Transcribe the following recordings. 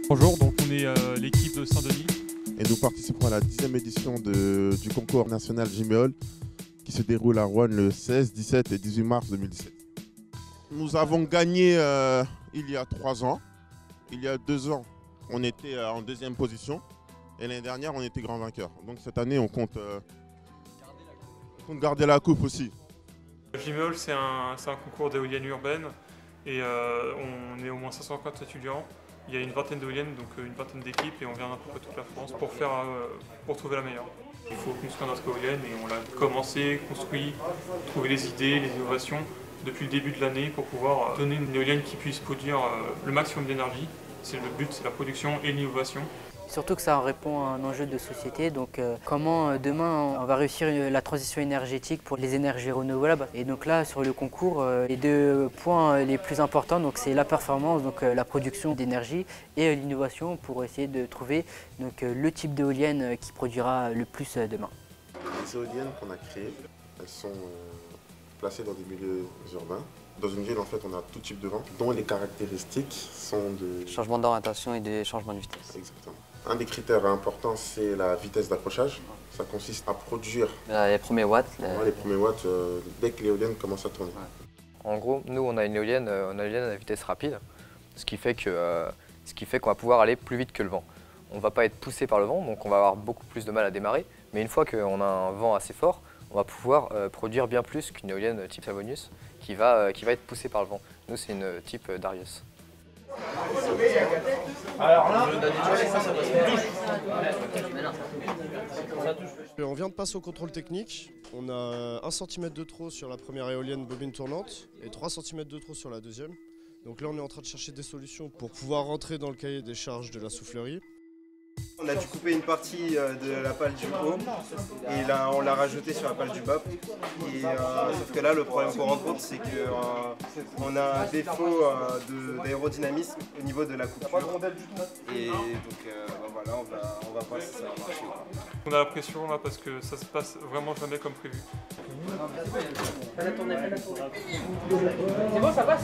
Bonjour, donc on est l'équipe de Saint-Denis. Et nous participons à la 10e édition du concours national Jiméol qui se déroule à Roanne le 16, 17 et 18 mars 2017. Nous avons gagné il y a 3 ans. Il y a 2 ans, on était en 2e position. Et l'année dernière, on était grand vainqueur. Donc cette année, on compte garder la coupe aussi. Jiméol, c'est un concours d'éoliennes urbaines et on est au moins 550 étudiants. Il y a une vingtaine d'éoliennes, donc une vingtaine d'équipes, et on vient d'un peu toute la France pour trouver la meilleure. Il faut construire notre éolienne et on l'a commencé, construit, trouver les idées, les innovations depuis le début de l'année pour pouvoir donner une éolienne qui puisse produire le maximum d'énergie. C'est le but, c'est la production et l'innovation. Surtout que ça répond à un enjeu de société, donc comment demain on va réussir la transition énergétique pour les énergies renouvelables. Et donc là sur le concours, les 2 points les plus importants, c'est la performance, donc la production d'énergie, et l'innovation pour essayer de trouver le type d'éolienne qui produira le plus demain. Les éoliennes qu'on a créées, elles sont placées dans des milieux urbains. Dans une ville, en fait, on a tout type de vent, dont les caractéristiques sont de... Changement d'orientation et des changements de vitesse. Exactement. Un des critères importants, c'est la vitesse d'accrochage. Ça consiste à produire Les premiers watts. les premiers watts dès que l'éolienne commence à tourner. Ouais. En gros, nous, on a une éolienne à vitesse rapide, ce qui fait qu'on va pouvoir aller plus vite que le vent. On ne va pas être poussé par le vent, donc on va avoir beaucoup plus de mal à démarrer. Mais une fois qu'on a un vent assez fort, on va pouvoir produire bien plus qu'une éolienne type Savonius qui va être poussée par le vent. Nous, c'est une type Darius. Alors là, on vient de passer au contrôle technique. On a 1 cm de trop sur la première éolienne bobine tournante et 3 cm de trop sur la deuxième. Donc là, on est en train de chercher des solutions pour pouvoir rentrer dans le cahier des charges de la soufflerie. on a dû couper une partie de la pale du haut et là on l'a rajouté sur la pale du bas. Et, sauf que là le problème qu'on rencontre c'est qu'on a un défaut d'aérodynamisme au niveau de la coupure. Et donc voilà, on va voir si ça va marcher. On a la pression là parce que ça se passe vraiment jamais comme prévu. C'est bon, ça passe?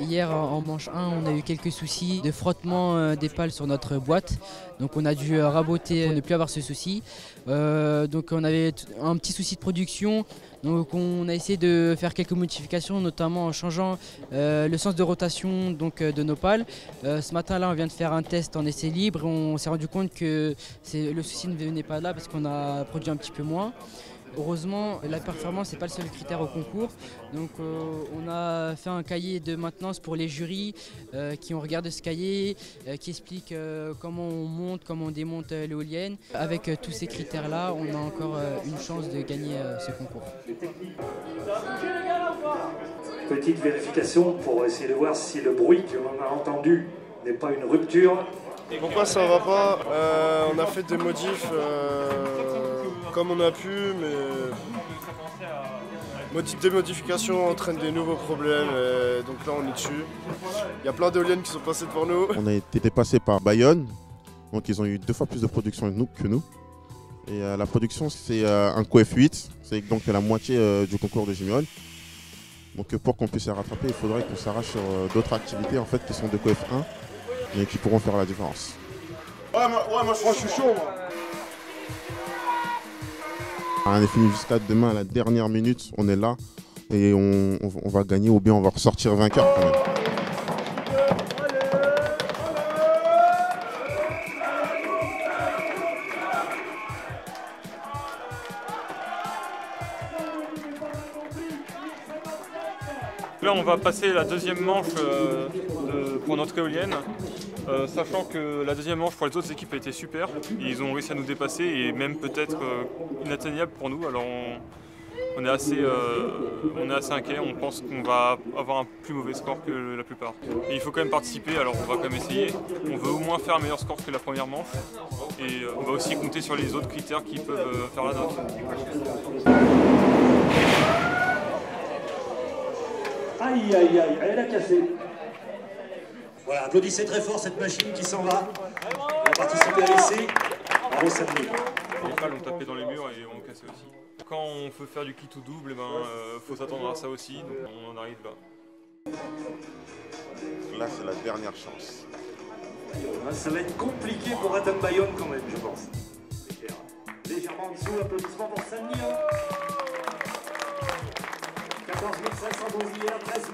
Hier en manche 1, on a eu quelques soucis de frottement des pales sur notre boîte. Donc on a dû raboter pour ne plus avoir ce souci. Donc on avait un petit souci de production. Donc on a essayé de faire quelques modifications, notamment en changeant le sens de rotation de nos pales. Ce matin-là, on vient de faire un test en essai libre. On s'est rendu compte que le souci ne venait pas là parce qu'on a produit un petit peu moins. Heureusement, la performance n'est pas le seul critère au concours. Donc on a fait un cahier de maintenance pour les jurys qui ont regardé ce cahier, qui explique comment on monte, comment on démonte l'éolienne. Avec tous ces critères-là, on a encore une chance de gagner ce concours. Petite vérification pour essayer de voir si le bruit que l'on a entendu n'est pas une rupture. Pourquoi ça va pas? On a fait des modifs comme on a pu, mais des modifications entraînent des nouveaux problèmes, et donc là on est dessus. Il y a plein d'éoliennes qui sont passées devant nous. On a été dépassé par Bayonne, donc ils ont eu 2 fois plus de production que nous. Et la production, c'est un coef 8, c'est donc la moitié du concours de Jiméol. Donc pour qu'on puisse les rattraper, il faudrait qu'on s'arrache sur d'autres activités en fait, qui sont de coef 1 et qui pourront faire la différence. Ouais, moi je suis chaud moi. On est fini jusqu'à demain à la dernière minute, on est là et on va gagner ou bien on va ressortir vainqueur quand même. Là, on va passer la deuxième manche pour notre éolienne, sachant que la deuxième manche pour les autres équipes a été super. Ils ont réussi à nous dépasser et même peut-être inatteignable pour nous. Alors on est assez inquiet, on pense qu'on va avoir un plus mauvais score que la plupart. Et il faut quand même participer, alors on va quand même essayer. On veut au moins faire un meilleur score que la première manche. Et on va aussi compter sur les autres critères qui peuvent faire la note. Aïe, aïe, aïe, elle a cassé. Voilà, applaudissez très fort cette machine qui s'en va. participé à l'essai. Bravo Samedi. Les pales ont tapé dans les murs et ont cassé aussi. Quand on veut faire du kit ou double, faut s'attendre à ça aussi, donc on en arrive là. Là, c'est la dernière chance. Ça va être compliqué pour Adam Bayonne quand même, je pense. Légèrement en dessous, applaudissements pour Samedi. 14 512 hier, 13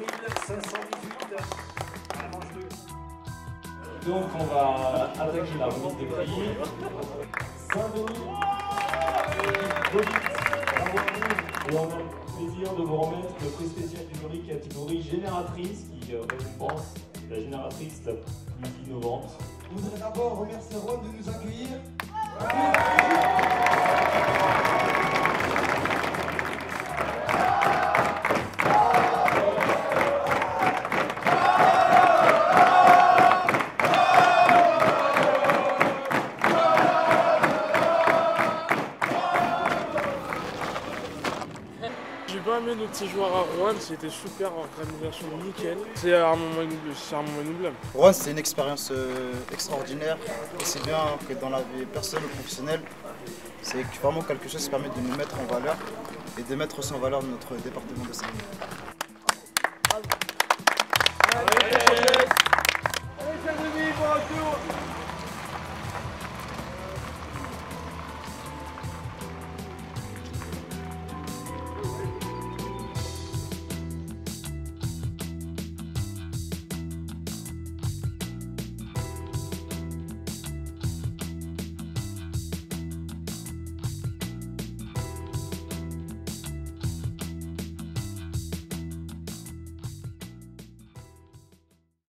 518. Donc on va attaquer la remise des prix. Saint-Denis, et on a le plaisir de vous remettre le prix spécial du jury catégorie génératrice qui récompense la génératrice la plus innovante. Je voudrais d'abord remercier Ron de nous accueillir. J'ai pas aimé notre séjour à Rouen, c'était super, organisation nickel. C'est un moment inoubliable. Rouen, c'est une expérience extraordinaire, aussi bien que dans la vie personnelle ou professionnelle. C'est vraiment quelque chose qui permet de nous mettre en valeur et de mettre aussi en valeur notre département de Seine.